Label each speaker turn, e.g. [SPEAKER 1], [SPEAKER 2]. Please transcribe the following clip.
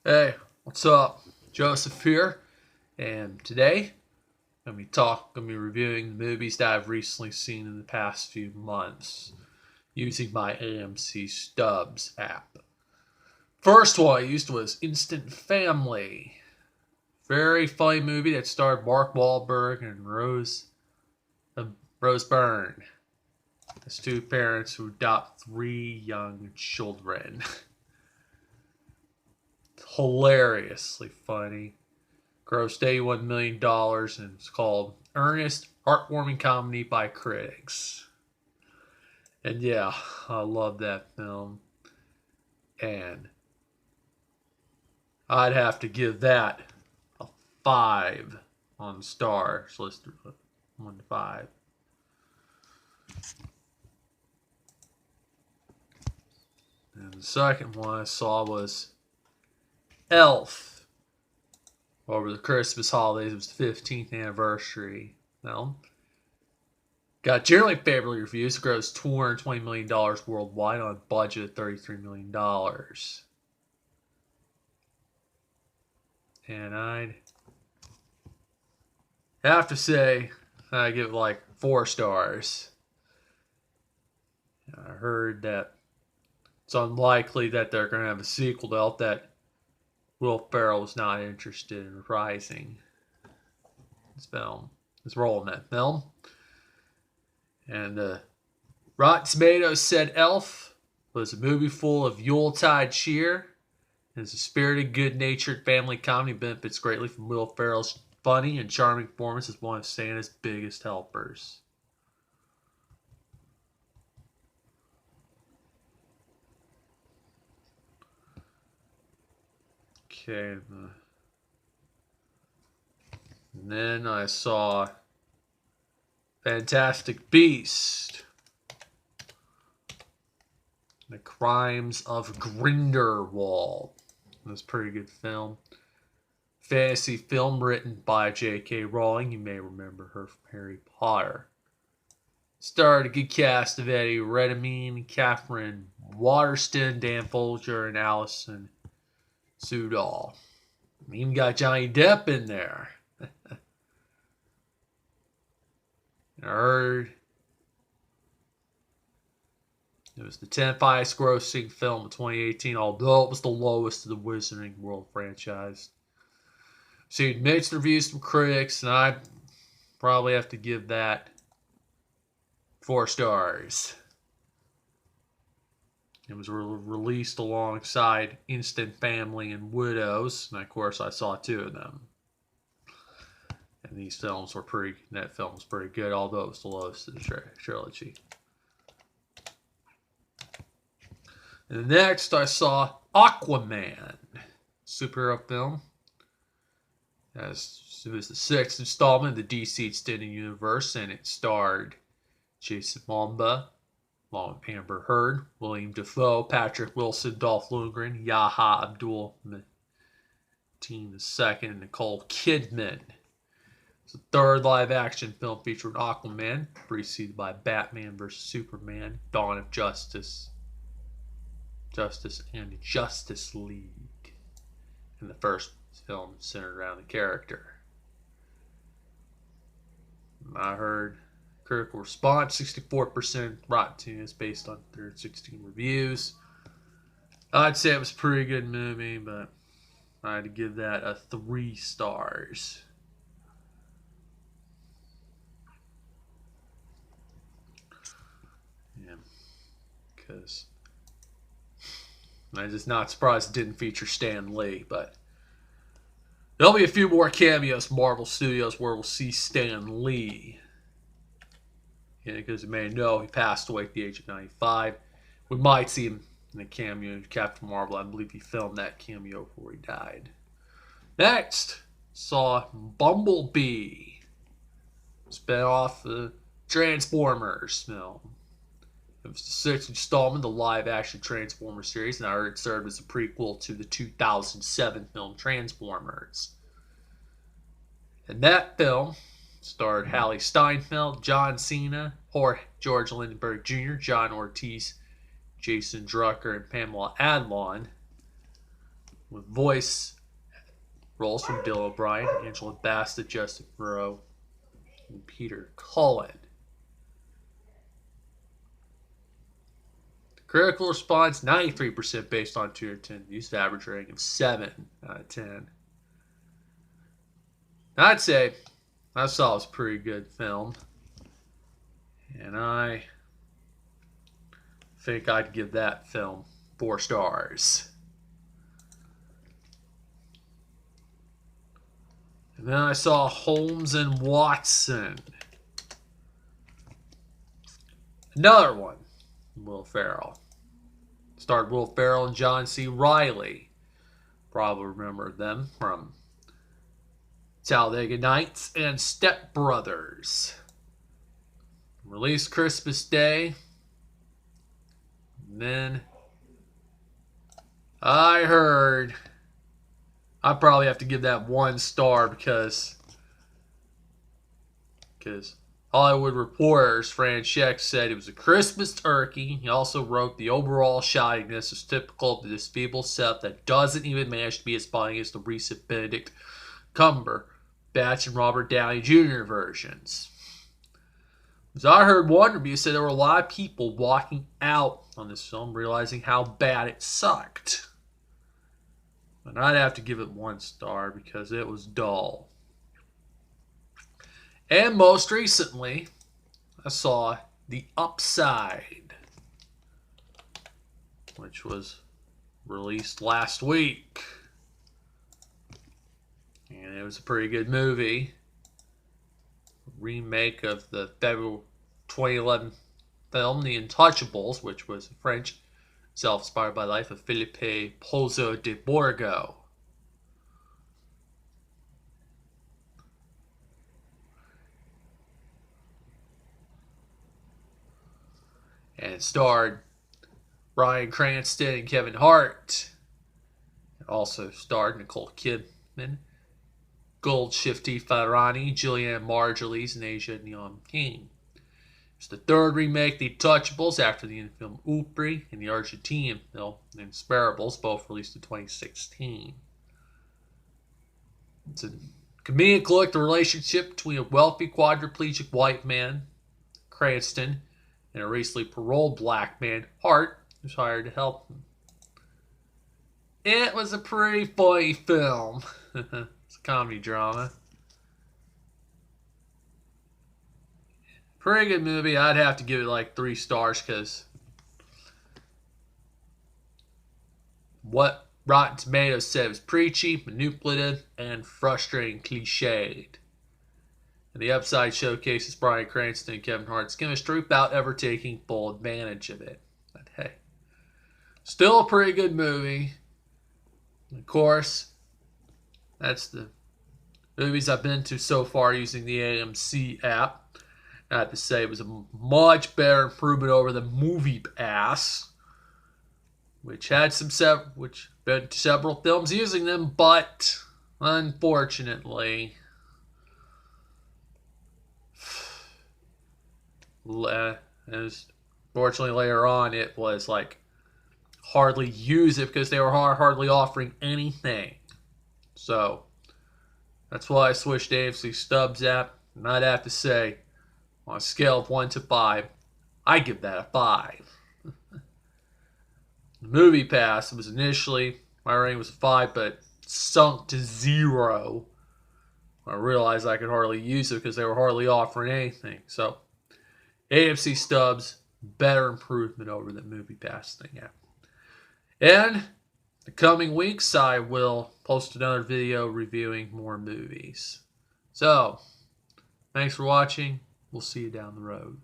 [SPEAKER 1] Hey, what's up? Joseph here, and today gonna be reviewing the movies that I've recently seen in the past few months using my AMC Stubs app. First one I used was Instant Family, very funny movie that starred Mark Wahlberg and uh, Rose Byrne as two parents who adopt three young children. Hilariously funny. Grossed $81 million and it's called Earnest, Heartwarming Comedy by Critics. And yeah, I love that film. And I'd have to give that a 5 on the stars list, 1 to 5. And the second one I saw was Elf. Over the Christmas holidays, it was the 15th anniversary. Well, got generally favorably reviews. It grossed $220 million worldwide on a budget of $33 million. And I'd have to say, I give it like 4 stars. I heard that it's unlikely that they're going to have a sequel to Elf, that Will Ferrell was not interested in reprising his role in that film. And Rotten Tomatoes said Elf was a movie full of Yuletide cheer. And it's a spirited, good-natured family comedy, benefits greatly from Will Ferrell's funny and charming performance as one of Santa's biggest helpers. Okay. And then I saw Fantastic Beast. The Crimes of Grinderwald. It was a pretty good film. Fantasy film written by J.K. Rowling. You may remember her from Harry Potter. Starred a good cast of Eddie Redmayne, Catherine Waterston, Dan Folger, and Alison Sudol. Even got Johnny Depp in there. I heard it was the 10th highest grossing film of 2018, although it was the lowest of the Wizarding World franchise. Received mixed reviews from critics, and I probably have to give that 4 stars. It was released alongside Instant Family and Widows, and of course I saw 2 of them. And that film was pretty good, although it was the lowest of the trilogy. And next I saw Aquaman, superhero film. It was the 6th installment of the DC Extended Universe, and it starred Jason Momoa, along with Amber Heard, William Dafoe, Patrick Wilson, Dolph Lundgren, Yahya Abdul-Mateen II, and Nicole Kidman. It's the 3rd live-action film featuring Aquaman, preceded by Batman vs. Superman, Dawn of Justice and Justice League. And the first film centered around the character. I heard critical response 64% Rotten Tomatoes based on 316 reviews. I'd say it was a pretty good movie, but I had to give that a 3 stars. Yeah, because I'm just not surprised it didn't feature Stan Lee, but there'll be a few more cameos from Marvel Studios where we'll see Stan Lee. Yeah, because you may know he passed away at the age of 95. We might see him in a cameo in Captain Marvel. I believe he filmed that cameo before he died. Next, saw Bumblebee, spin-off the Transformers film. It was the 6th installment of the live-action Transformers series, and I heard it served as a prequel to the 2007 film Transformers. And that film starred Hallie Steinfeld, John Cena, George Lindenberg Jr., John Ortiz, Jason Drucker, and Pamela Adlon. with voice roles from Dylan O'Brien, Angela Bassett, Justin Moreau, and Peter Cullen. The critical response, 93% based on 2 out of 10. Used average rating of 7 out of 10. I'd say I saw it was a pretty good film. And I think I'd give that film 4 stars. And then I saw Holmes and Watson. Another one. Will Ferrell. Starred Will Ferrell and John C. Reilly. Probably remember them from Talladega Nights and Step Brothers. Released Christmas Day. And then I heard I probably have to give that 1 star because Hollywood Reporter's Fran Scheck said it was a Christmas turkey. He also wrote the overall shoddiness is typical of the disfeeble Seth that doesn't even manage to be as funny as the recent Benedict Cumberbatch and Robert Downey Jr. versions. As I heard one review said there were a lot of people walking out on this film realizing how bad it sucked. And I'd have to give it 1 star because it was dull. And most recently, I saw The Upside, which was released last week. And it was a pretty good movie. Remake of the February 2011 film The Untouchables, which was French, self-inspired by the life of Philippe Pozzo de Borgo. And it starred Bryan Cranston and Kevin Hart. It also starred Nicole Kidman, Goldshifty Farahani, Julianne Margulies, and Asia Neon King. It's the 3rd remake, The Untouchables, after the Indian film Upri and the Argentinian film Insparables, both released in 2016. It's a comedic look at the relationship between a wealthy quadriplegic white man, Cranston, and a recently paroled black man, Hart, who's hired to help him. It was a pretty funny film. It's a comedy drama. Pretty good movie. I'd have to give it like 3 stars because what Rotten Tomatoes said was preachy, manipulative, and frustrating cliched. And The Upside showcases Bryan Cranston and Kevin Hart's chemistry without ever taking full advantage of it. But hey, still a pretty good movie. Of course, that's the movies I've been to so far using the AMC app. I have to say it was a much better improvement over the Movie Pass, which had been several films using them, but unfortunately, later on it was like hardly use it because they were hardly offering anything. So that's why I switched to AMC Stubs app, and I'd have to say, on a scale of 1 to 5, I give that a 5. The Movie Pass was initially, my rating was a 5, but sunk to 0. I realized I could hardly use it because they were hardly offering anything. So, AMC Stubs, better improvement over the Movie Pass thing. Yeah. And the coming weeks, I will post another video reviewing more movies. So, thanks for watching. We'll see you down the road.